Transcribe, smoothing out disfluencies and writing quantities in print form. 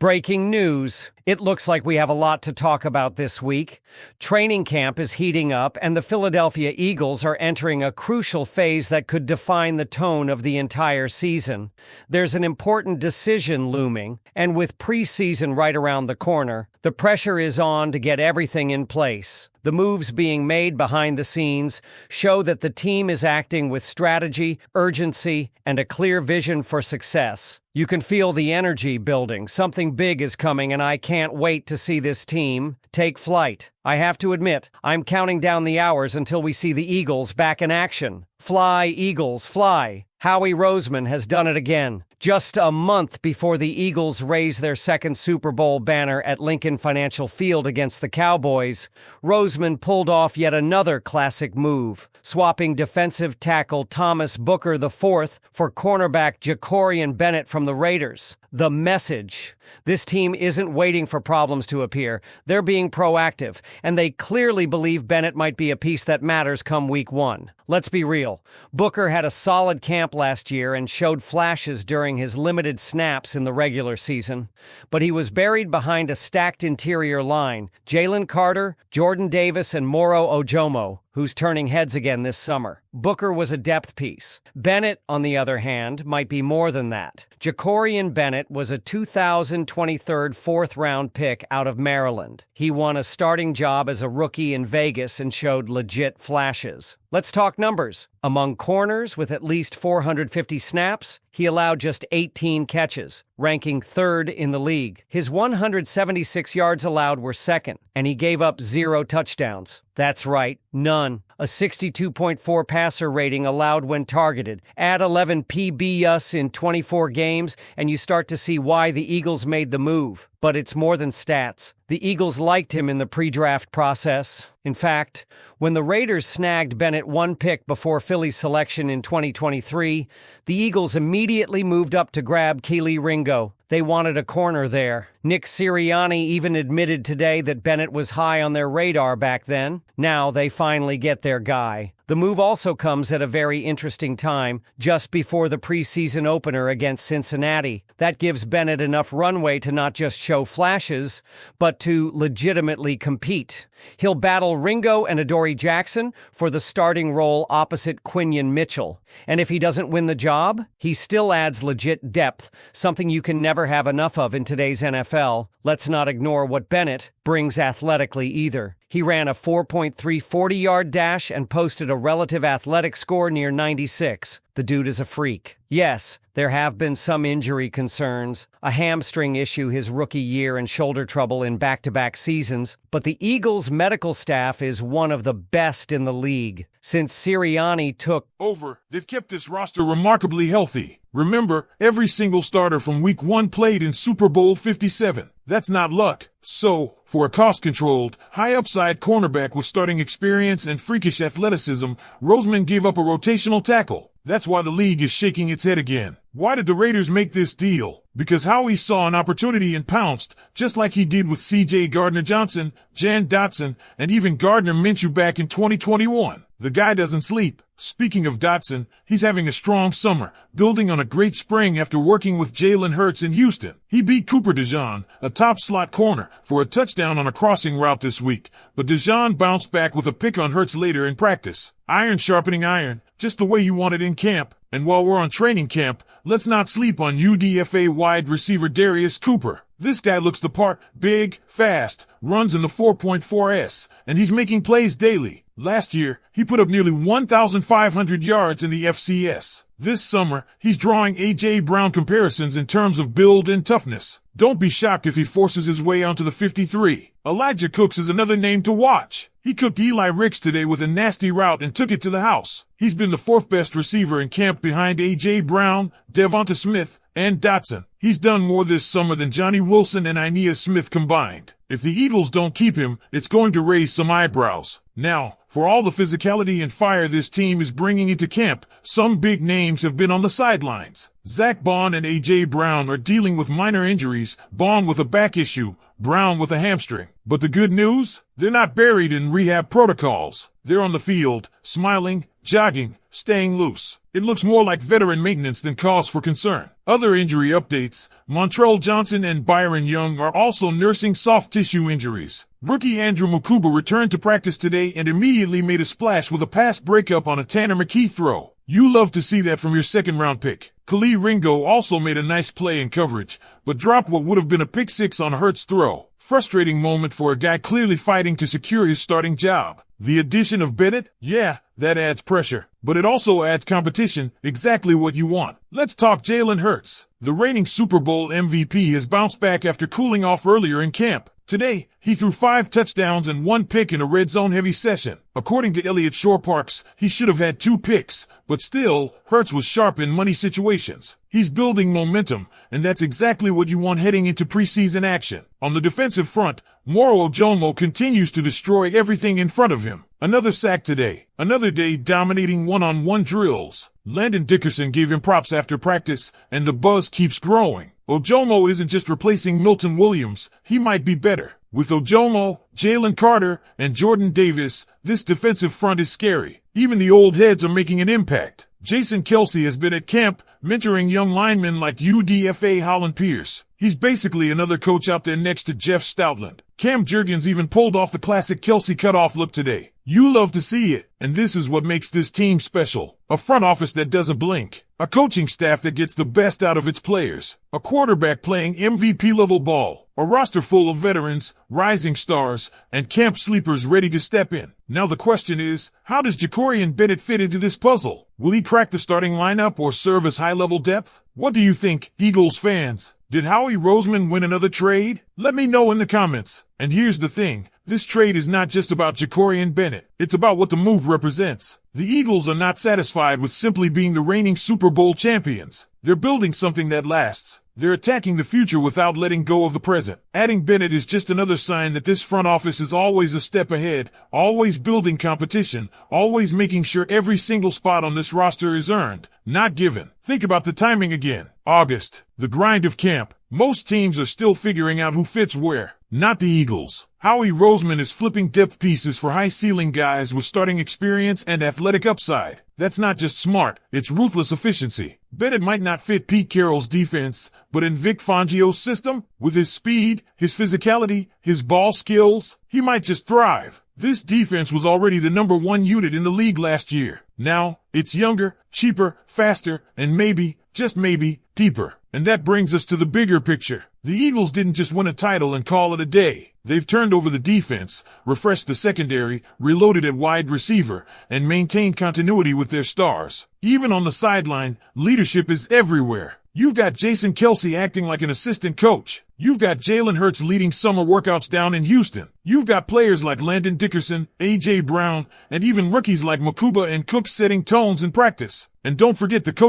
Breaking news. It looks like we have a lot to talk about this week. Training camp is heating up, and the Philadelphia Eagles are entering a crucial phase that could define the tone of the entire season. There's an important decision looming, and with preseason right around the corner, the pressure is on to get everything in place. The moves being made behind the scenes show that the team is acting with strategy, urgency, and a clear vision for success. You can feel the energy building. Something big is coming, and I can't wait to see this team take flight. I have to admit, I'm counting down the hours until we see the Eagles back in action. Fly, Eagles, fly. Howie Roseman has done it again. Just a month before the Eagles raise their second Super Bowl banner at Lincoln Financial Field against the Cowboys, Roseman pulled off yet another classic move, swapping defensive tackle Thomas Booker IV for cornerback Jakorian Bennett from the Raiders. The message: this team isn't waiting for problems to appear. They're being proactive, and they clearly believe Bennett might be a piece that matters come week one. Let's be real. Booker had a solid camp last year and showed flashes during his limited snaps in the regular season, but he was buried behind a stacked interior line: Jalen Carter, Jordan Davis, and Moro Ojomo, who's turning heads again this summer. Booker was a depth piece. Bennett, on the other hand, might be more than that. Jakorian Bennett was a 2023 fourth-round pick out of Maryland. He won a starting job as a rookie in Vegas and showed legit flashes. Let's talk numbers. Among corners with at least 450 snaps, he allowed just 18 catches, ranking third in the league. His 176 yards allowed were second, and he gave up 0 touchdowns. That's right, none. A 62.4 passer rating allowed when targeted. Add 11 PBUs in 24 games, and you start to see why the Eagles made the move. But it's more than stats. The Eagles liked him in the pre-draft process. In fact, when the Raiders snagged Bennett one pick before Philly's selection in 2023, the Eagles immediately moved up to grab Kelee Ringo. They wanted a corner there. Nick Sirianni even admitted today that Bennett was high on their radar back then. Now they finally get their guy. The move also comes at a very interesting time, just before the preseason opener against Cincinnati. That gives Bennett enough runway to not just show flashes, but to legitimately compete. He'll battle Ringo and Adoree Jackson for the starting role opposite Quinion Mitchell. And if he doesn't win the job, he still adds legit depth, something you can never have enough of in today's NFL. Let's not ignore what Bennett brings athletically either. He ran a 4.3 40-yard dash and posted a relative athletic score near 96. The dude is a freak. Yes, there have been some injury concerns, a hamstring issue his rookie year and shoulder trouble in back-to-back seasons, but the Eagles' medical staff is one of the best in the league. Since Sirianni took over, they've kept this roster remarkably healthy. Remember, every single starter from week 1 played in Super Bowl 57. That's not luck. So, for a cost-controlled, high-upside cornerback with starting experience and freakish athleticism, Roseman gave up a rotational tackle. That's why the league is shaking its head again. Why did the Raiders make this deal? Because Howie saw an opportunity and pounced, just like he did with C.J. Gardner-Johnson, Jan Dotson, and even Gardner Minshew back in 2021. The guy doesn't sleep. Speaking of Dotson, he's having a strong summer, building on a great spring after working with Jalen Hurts in Houston. He beat Cooper DeJean, a top slot corner, for a touchdown on a crossing route this week, but DeJean bounced back with a pick on Hurts later in practice. Iron sharpening iron, just the way you want it in camp. And while we're on training camp, let's not sleep on UDFA wide receiver Darius Cooper. This guy looks the part, big, fast, runs in the 4.4s, and he's making plays daily. Last year, he put up nearly 1,500 yards in the FCS. This summer, he's drawing A.J. Brown comparisons in terms of build and toughness. Don't be shocked if he forces his way onto the 53. Elijah Cooks is another name to watch. He cooked Eli Ricks today with a nasty route and took it to the house. He's been the 4th best receiver in camp behind A.J. Brown, DeVonta Smith, and Dotson. He's done more this summer than Johnny Wilson and Ainias Smith combined. If the Eagles don't keep him, it's going to raise some eyebrows. Now, for all the physicality and fire this team is bringing into camp, some big names have been on the sidelines. Zach Bond and A.J. Brown are dealing with minor injuries, Bond with a back issue, Brown with a hamstring. But the good news? They're not buried in rehab protocols. They're on the field, smiling, jogging, staying loose. It looks more like veteran maintenance than cause for concern. Other injury updates: Montrell Johnson and Byron Young are also nursing soft tissue injuries. Rookie Andrew Mukuba returned to practice today and immediately made a splash with a pass breakup on a Tanner McKee throw. You love to see that from your second-round pick. Khalil Ringo also made a nice play in coverage, but dropped what would have been a pick six on Hurts' throw. Frustrating moment for a guy clearly fighting to secure his starting job. The addition of Bennett? Yeah, that adds pressure, but it also adds competition, exactly what you want. Let's talk Jalen Hurts. The reigning Super Bowl MVP has bounced back after cooling off earlier in camp. Today, he threw 5 touchdowns and 1 pick in a red zone heavy session. According to Elliott Shore-Parks, he should have had 2 picks, but still, Hurts was sharp in money situations. He's building momentum, and that's exactly what you want heading into preseason action. On the defensive front, Moro Ojomo continues to destroy everything in front of him. Another sack today. Another day dominating one-on-one drills. Landon Dickerson gave him props after practice, and the buzz keeps growing. Ojomo isn't just replacing Milton Williams, he might be better. With Ojomo, Jalen Carter, and Jordan Davis, this defensive front is scary. Even the old heads are making an impact. Jason Kelce has been at camp, mentoring young linemen like UDFA Holland Pierce. He's basically another coach out there next to Jeff Stoutland. Cam Jurgens even pulled off the classic Kelce cutoff look today. You love to see it, and this is what makes this team special. A front office that doesn't blink. A coaching staff that gets the best out of its players. A quarterback playing MVP-level ball. A roster full of veterans, rising stars, and camp sleepers ready to step in. Now the question is, how does Jakorian Bennett fit into this puzzle? Will he crack the starting lineup or serve as high-level depth? What do you think, Eagles fans? Did Howie Roseman win another trade? Let me know in the comments. And here's the thing. This trade is not just about Jakorian Bennett. It's about what the move represents. The Eagles are not satisfied with simply being the reigning Super Bowl champions. They're building something that lasts. They're attacking the future without letting go of the present. Adding Bennett is just another sign that this front office is always a step ahead, always building competition, always making sure every single spot on this roster is earned, not given. Think about the timing again. August, the grind of camp. Most teams are still figuring out who fits where. Not the Eagles. Howie Roseman is flipping depth pieces for high-ceiling guys with starting experience and athletic upside. That's not just smart, it's ruthless efficiency. Bennett might not fit Pete Carroll's defense, but in Vic Fangio's system, with his speed, his physicality, his ball skills, he might just thrive. This defense was already the #1 unit in the league last year. Now, it's younger, cheaper, faster, and maybe, just maybe, deeper. And that brings us to the bigger picture. The Eagles didn't just win a title and call it a day. They've turned over the defense, refreshed the secondary, reloaded at wide receiver, and maintained continuity with their stars. Even on the sideline, leadership is everywhere. You've got Jason Kelce acting like an assistant coach. You've got Jalen Hurts leading summer workouts down in Houston. You've got players like Landon Dickerson, A.J. Brown, and even rookies like Mukuba and Cook setting tones in practice. And don't forget the coach